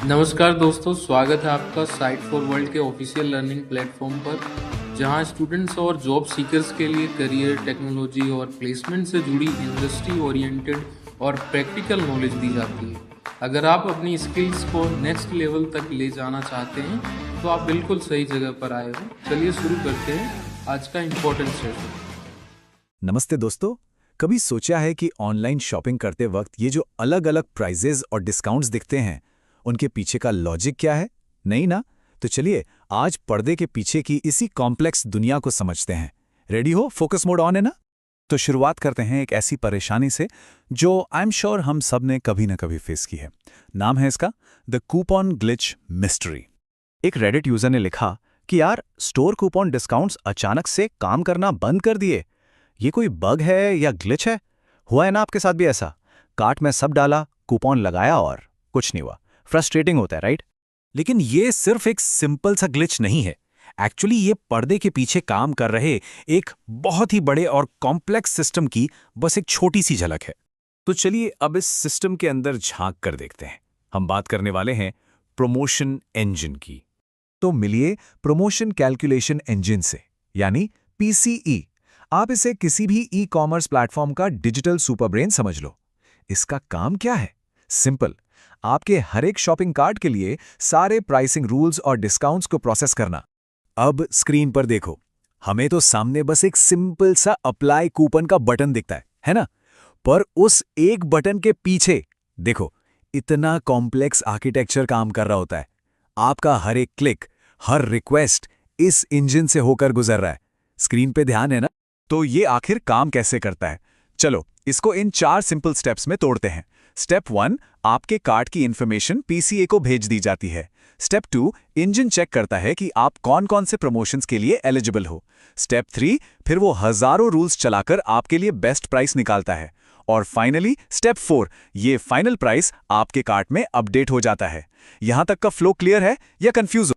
नमस्कार दोस्तों, स्वागत है आपका साइट फॉर वर्ल्ड के ऑफिशियल लर्निंग प्लेटफॉर्म पर, जहां स्टूडेंट्स और जॉब सीकर्स के लिए करियर, टेक्नोलॉजी और प्लेसमेंट से जुड़ी इंडस्ट्री ओरिएंटेड और प्रैक्टिकल नॉलेज दी जाती है। अगर आप अपनी स्किल्स को नेक्स्ट लेवल तक ले जाना चाहते हैं, तो आप बिल्कुल सही जगह पर आए हो। चलिए शुरू करते हैं आज का इम्पोर्टेंट सेशन। नमस्ते दोस्तों। कभी सोचा है कि ऑनलाइन शॉपिंग करते वक्त ये जो अलग अलग प्राइजेज और डिस्काउंट्स दिखते हैं, उनके पीछे का लॉजिक क्या है? नहीं ना? तो चलिए आज पर्दे के पीछे की इसी कॉम्प्लेक्स दुनिया को समझते हैं। रेडी हो? फोकस मोड ऑन है ना? तो शुरुआत करते हैं एक ऐसी परेशानी से जो आई एम श्योर हम सब ने कभी ना कभी फेस की है। नाम है इसका द कूपन ग्लिच मिस्ट्री। एक रेडिट यूजर ने लिखा कि यार, स्टोर कूपन डिस्काउंट्स अचानक से काम करना बंद कर दिए। ये कोई बग है या ग्लिच है? हुआ है ना आपके साथ भी ऐसा? कार्ट में सब डाला, कूपन लगाया और कुछ नहीं हुआ। फ्रस्ट्रेटिंग होता है, राइट? लेकिन ये सिर्फ एक सिंपल सा ग्लिच नहीं है। एक्चुअली ये पर्दे के पीछे काम कर रहे एक बहुत ही बड़े और कॉम्प्लेक्स सिस्टम की बस एक छोटी सी झलक है। तो चलिए अब इस सिस्टम के अंदर झांक कर देखते हैं। हम बात करने वाले हैं प्रमोशन इंजन की। तो मिलिए प्रमोशन कैलकुलेशन इंजन से, यानी पीसीई। आप इसे किसी भी ई कॉमर्स प्लेटफॉर्म का डिजिटल सुपरब्रेन समझ लो। इसका काम क्या है? सिंपल, आपके हर एक शॉपिंग कार्ट के लिए सारे प्राइसिंग रूल्स और डिस्काउंट्स को प्रोसेस करना। अब स्क्रीन पर देखो, हमें तो सामने बस एक सिंपल सा अप्लाई कूपन का बटन दिखता है ना? पर उस एक बटन के पीछे देखो, इतना कॉम्प्लेक्स आर्किटेक्चर काम कर रहा होता है। आपका हर एक क्लिक, हर रिक्वेस्ट इस इंजन से होकर गुजर रहा है। स्क्रीन पे ध्यान है ना? तो ये आखिर काम कैसे करता है? चलो इसको इन 4 सिंपल स्टेप्स में तोड़ते हैं। स्टेप 1, आपके कार्ट की इंफॉर्मेशन पीसीए को भेज दी जाती है। स्टेप 2, इंजन चेक करता है कि आप कौन कौन से प्रमोशंस के लिए एलिजिबल हो। स्टेप 3, फिर वो हजारों रूल्स चलाकर आपके लिए बेस्ट प्राइस निकालता है। और फाइनली स्टेप 4, ये फाइनल प्राइस आपके कार्ट में अपडेट हो जाता है। यहां तक का फ्लो क्लियर है या कंफ्यूज हो?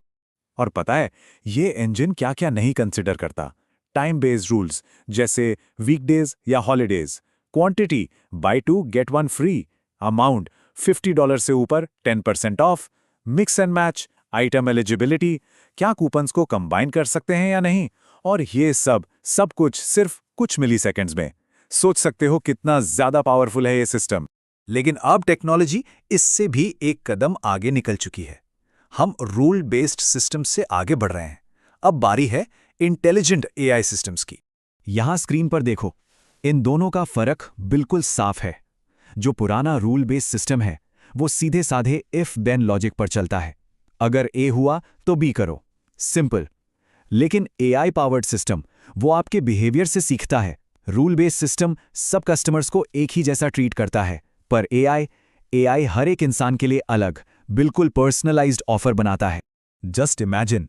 और पता है ये इंजन क्या क्या नहीं कंसिडर करता? टाइम बेस्ड रूल्स जैसे वीकडेज या holidays, quantity buy 2 get 1 free, amount $50 से ऊपर 10% off, mix and match, item eligibility, क्या कूपन्स को कंबाइन कर सकते हैं या नहीं, और ये सब कुछ सिर्फ कुछ मिलीसेकंड्स में। सोच सकते हो कितना ज्यादा पावरफुल है ये सिस्टम। लेकिन अब टेक्नोलॉजी इससे भी एक कदम आगे निकल चुकी है। हम रूल बेस्ड सिस्टम से आगे बढ़ रहे हैं। अब बारी है इंटेलिजेंट एआई सिस्टम्स की। यहां स्क्रीन पर देखो, इन दोनों का फर्क बिल्कुल साफ है। जो पुराना रूल बेस्ड सिस्टम है वो सीधे साधे इफ देन लॉजिक पर चलता है। अगर ए हुआ तो बी करो, सिंपल। लेकिन एआई पावर्ड सिस्टम वो आपके बिहेवियर से सीखता है। रूल बेस्ड सिस्टम सब कस्टमर्स को एक ही जैसा ट्रीट करता है, पर एआई हर एक इंसान के लिए अलग, बिल्कुल पर्सनलाइज्ड ऑफर बनाता है। जस्ट इमेजिन,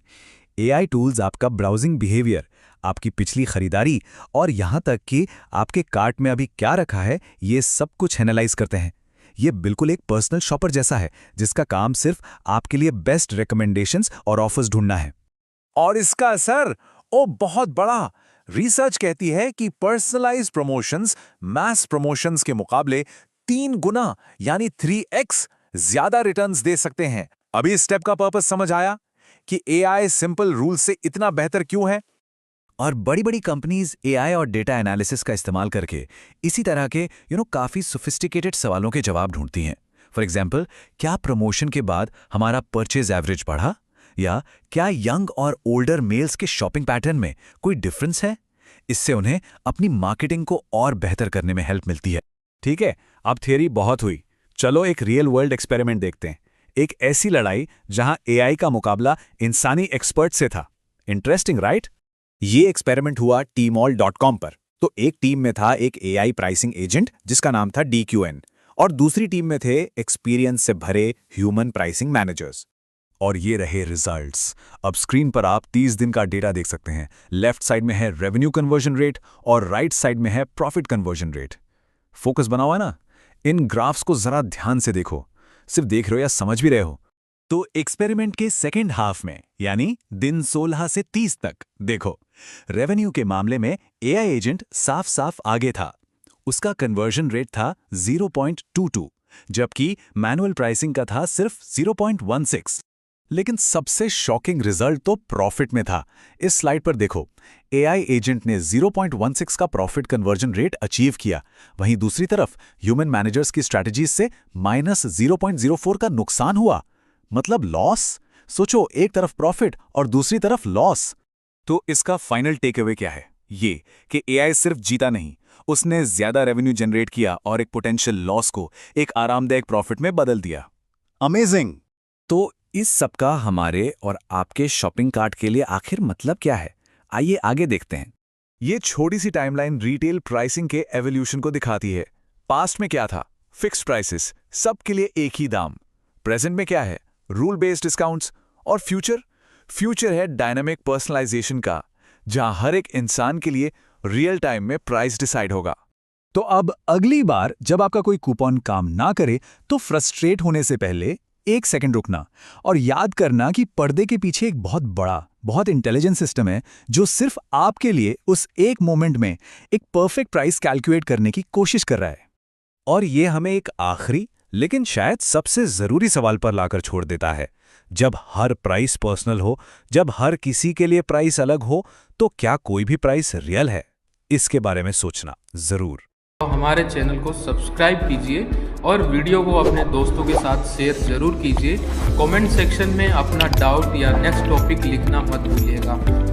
एआई टूल्स आपका ब्राउजिंग बिहेवियर, आपकी पिछली खरीदारी और यहां तक कि आपके कार्ट में अभी क्या रखा है, ये सब कुछ एनालाइज करते हैं। ये बिल्कुल एक पर्सनल शॉपर जैसा है जिसका काम सिर्फ आपके लिए बेस्ट रिकमेंडेशंस और ऑफर्स ढूंढना है। और इसका असर बहुत बड़ा। रिसर्च कहती है कि पर्सनलाइज्ड प्रमोशंस मैस प्रमोशंस के मुकाबले 3 गुना यानी 3x ज्यादा रिटर्न्स दे सकते हैं। अभी इस स्टेप का पर्पस समझ आया कि एआई सिंपल रूल से इतना बेहतर क्यों है? और बड़ी बड़ी कंपनीज एआई और डेटा एनालिसिस का इस्तेमाल करके इसी तरह के काफी सोफिस्टिकेटेड सवालों के जवाब ढूंढती हैं। फॉर एग्जाम्पल, क्या प्रमोशन के बाद हमारा परचेज एवरेज बढ़ा, या क्या यंग और ओल्डर मेल्स के शॉपिंग पैटर्न में कोई डिफरेंस है? इससे उन्हें अपनी मार्केटिंग को और बेहतर करने में हेल्प मिलती है। ठीक है, अब थियरी बहुत हुई। चलो एक रियल वर्ल्ड एक्सपेरिमेंट देखते हैं। एक ऐसी लड़ाई जहां एआई का मुकाबला इंसानी एक्सपर्ट से था। Interesting, right? ये एक्सपेरिमेंट हुआ tmall.com पर। तो एक टीम में था एक एआई प्राइसिंग एजेंट जिसका नाम था DQN, और दूसरी टीम में थे एक्सपीरियंस से भरे ह्यूमन प्राइसिंग मैनेजर्स। और ये रहे रिजल्ट्स। अब स्क्रीन पर आप 30 दिन का डेटा देख सकते हैं। लेफ्ट साइड में है रेवेन्यू कन्वर्जन रेट और राइट साइड में है प्रॉफिट कन्वर्जन रेट। फोकस बना हुआ है ना? इन ग्राफ्स को जरा ध्यान से देखो। सिर्फ देख रहे हो या समझ भी रहे हो? तो एक्सपेरिमेंट के सेकेंड हाफ में, यानी दिन 16 से 30 तक देखो, रेवेन्यू के मामले में एआई एजेंट साफ साफ आगे था। उसका कन्वर्जन रेट था 0.22, जबकि मैनुअल प्राइसिंग का था सिर्फ 0.16। लेकिन सबसे शॉकिंग रिजल्ट तो प्रॉफिट में था। इस स्लाइड पर देखो, एआई एजेंट ने 0.16 का प्रॉफिट कन्वर्जन रेट अचीव किया। वहीं दूसरी तरफ ह्यूमन मैनेजर्स की स्ट्रैटेजीज से -0.04 का नुकसान हुआ। मतलब लॉस। सोचो, एक तरफ प्रॉफिट और दूसरी तरफ लॉस। तो इसका फाइनल टेक अवे क्या है? ये कि एआई सिर्फ जीता नहीं, उसने ज्यादा रेवेन्यू जनरेट किया और एक पोटेंशियल लॉस को एक आरामदायक प्रॉफिट में बदल दिया। अमेजिंग। तो इस सब का हमारे और आपके शॉपिंग कार्ट के लिए आखिर मतलब क्या है? आइए आगे देखते हैं। ये छोटी सी टाइमलाइन रिटेल प्राइसिंग के एवोल्यूशन को दिखाती है। पास्ट में क्या था? फिक्स्ड प्राइसेस, सबके लिए एक ही दाम। प्रेजेंट में क्या है? Rule based discounts. और फ्यूचर है डायनामिक पर्सनलाइजेशन का, जहां हर एक इंसान के लिए रियल टाइम में प्राइस डिसाइड होगा। तो अब अगली बार जब आपका कोई कूपन काम ना करे तो फ्रस्ट्रेट होने से पहले 1 सेकंड रुकना और याद करना कि पर्दे के पीछे एक बहुत बड़ा, बहुत इंटेलिजेंट सिस्टम है जो सिर्फ आपके लिए उस एक मोमेंट में एक परफेक्ट प्राइस कैलकुलेट करने की कोशिश कर रहा है। और ये हमें एक आखिरी लेकिन शायद सबसे जरूरी सवाल पर लाकर छोड़ देता है। जब हर प्राइस पर्सनल हो, जब हर किसी के लिए प्राइस अलग हो, तो क्या कोई भी प्राइस रियल है? इसके बारे में सोचना जरूर। तो हमारे चैनल को सब्सक्राइब कीजिए और वीडियो को अपने दोस्तों के साथ शेयर जरूर कीजिए। कमेंट सेक्शन में अपना डाउट या नेक्स्ट टॉपिक लिखना मत भूलिएगा।